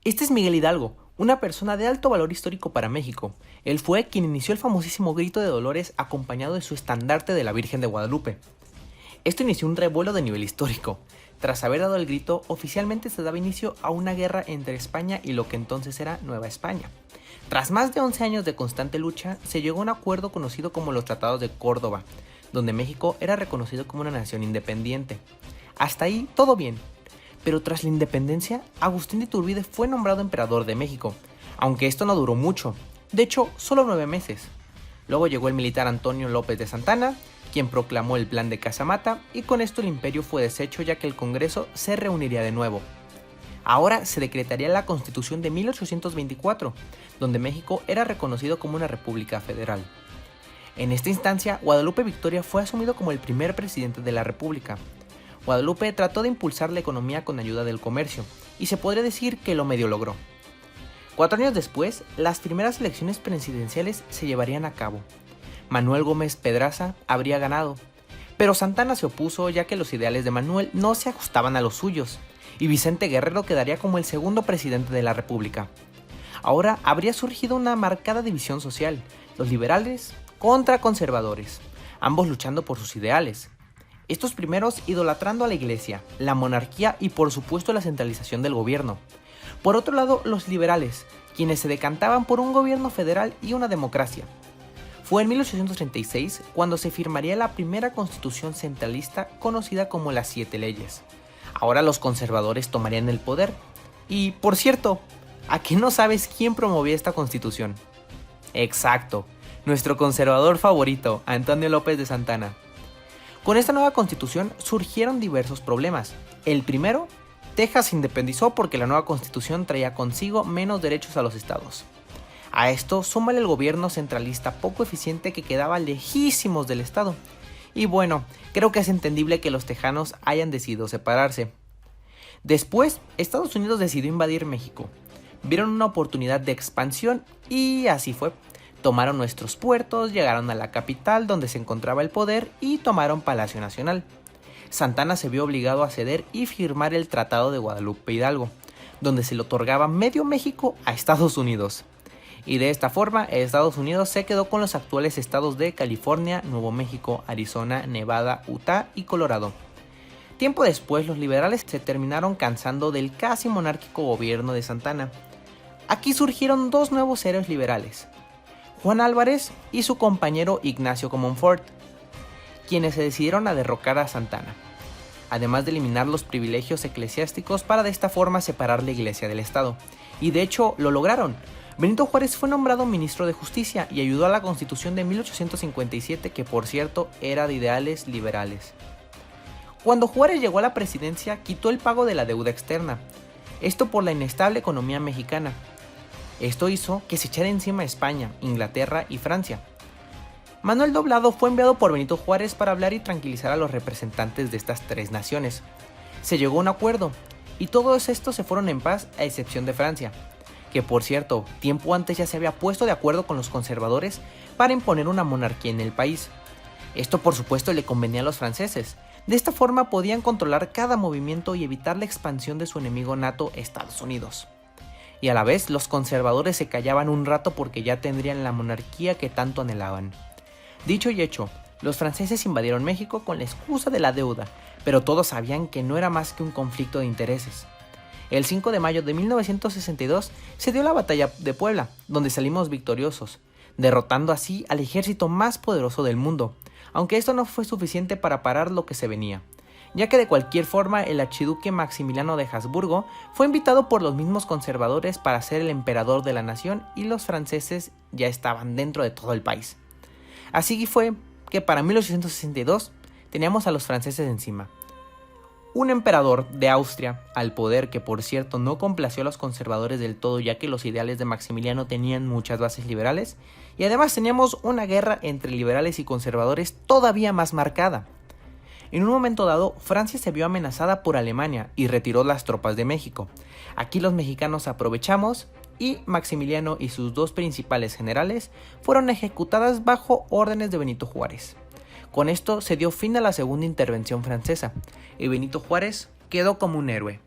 Este es Miguel Hidalgo, una persona de alto valor histórico para México. Él fue quien inició el famosísimo Grito de Dolores acompañado de su estandarte de la Virgen de Guadalupe. Esto inició un revuelo de nivel histórico. Tras haber dado el grito, oficialmente se daba inicio a una guerra entre España y lo que entonces era Nueva España. Tras más de 11 años de constante lucha, se llegó a un acuerdo conocido como los Tratados de Córdoba, donde México era reconocido como una nación independiente. Hasta ahí todo bien. Pero tras la independencia, Agustín de Iturbide fue nombrado emperador de México, aunque esto no duró mucho, de hecho solo 9 meses. Luego llegó el militar Antonio López de Santana, quien proclamó el Plan de Casamata, y con esto el imperio fue deshecho ya que el Congreso se reuniría de nuevo. Ahora se decretaría la Constitución de 1824, donde México era reconocido como una república federal. En esta instancia, Guadalupe Victoria fue asumido como el primer presidente de la república. Guadalupe trató de impulsar la economía con ayuda del comercio, y se podría decir que lo medio logró. 4 años después, las primeras elecciones presidenciales se llevarían a cabo. Manuel Gómez Pedraza habría ganado, pero Santana se opuso ya que los ideales de Manuel no se ajustaban a los suyos, y Vicente Guerrero quedaría como el segundo presidente de la república. Ahora habría surgido una marcada división social, los liberales contra conservadores, ambos luchando por sus ideales. Estos primeros idolatrando a la iglesia, la monarquía y por supuesto la centralización del gobierno. Por otro lado, los liberales, quienes se decantaban por un gobierno federal y una democracia. Fue en 1836 cuando se firmaría la primera constitución centralista conocida como las 7 leyes. Ahora los conservadores tomarían el poder. Y, por cierto, ¿a qué no sabes quién promovía esta constitución? Exacto, nuestro conservador favorito, Antonio López de Santana. Con esta nueva constitución surgieron diversos problemas. El primero, Texas se independizó porque la nueva constitución traía consigo menos derechos a los estados. A esto súmale el gobierno centralista poco eficiente que quedaba lejísimos del estado. Y bueno, creo que es entendible que los tejanos hayan decidido separarse. Después, Estados Unidos decidió invadir México. Vieron una oportunidad de expansión y así fue. Tomaron nuestros puertos, llegaron a la capital donde se encontraba el poder y tomaron Palacio Nacional. Santana se vio obligado a ceder y firmar el Tratado de Guadalupe Hidalgo, donde se le otorgaba medio México a Estados Unidos. Y de esta forma, Estados Unidos se quedó con los actuales estados de California, Nuevo México, Arizona, Nevada, Utah y Colorado. Tiempo después, los liberales se terminaron cansando del casi monárquico gobierno de Santana. Aquí surgieron 2 nuevos héroes liberales, Juan Álvarez y su compañero Ignacio Comonfort, quienes se decidieron a derrocar a Santana, además de eliminar los privilegios eclesiásticos para de esta forma separar la iglesia del Estado. Y de hecho lo lograron. Benito Juárez fue nombrado ministro de Justicia y ayudó a la Constitución de 1857, que por cierto era de ideales liberales. Cuando Juárez llegó a la presidencia, quitó el pago de la deuda externa, esto por la inestable economía mexicana. Esto hizo que se echara encima España, Inglaterra y Francia. Manuel Doblado fue enviado por Benito Juárez para hablar y tranquilizar a los representantes de estas 3 naciones. Se llegó a un acuerdo, y todos estos se fueron en paz a excepción de Francia, que por cierto, tiempo antes ya se había puesto de acuerdo con los conservadores para imponer una monarquía en el país. Esto por supuesto le convenía a los franceses. De esta forma podían controlar cada movimiento y evitar la expansión de su enemigo nato, Estados Unidos. Y a la vez los conservadores se callaban un rato porque ya tendrían la monarquía que tanto anhelaban. Dicho y hecho, los franceses invadieron México con la excusa de la deuda, pero todos sabían que no era más que un conflicto de intereses. El 5 de mayo de 1962 se dio la batalla de Puebla, donde salimos victoriosos, derrotando así al ejército más poderoso del mundo, aunque esto no fue suficiente para parar lo que se venía, ya que de cualquier forma el archiduque Maximiliano de Habsburgo fue invitado por los mismos conservadores para ser el emperador de la nación y los franceses ya estaban dentro de todo el país. Así fue que para 1862 teníamos a los franceses encima. Un emperador de Austria al poder que por cierto no complació a los conservadores del todo ya que los ideales de Maximiliano tenían muchas bases liberales y además teníamos una guerra entre liberales y conservadores todavía más marcada. En un momento dado, Francia se vio amenazada por Alemania y retiró las tropas de México. Aquí los mexicanos aprovechamos y Maximiliano y sus 2 principales generales fueron ejecutadas bajo órdenes de Benito Juárez. Con esto se dio fin a la segunda intervención francesa y Benito Juárez quedó como un héroe.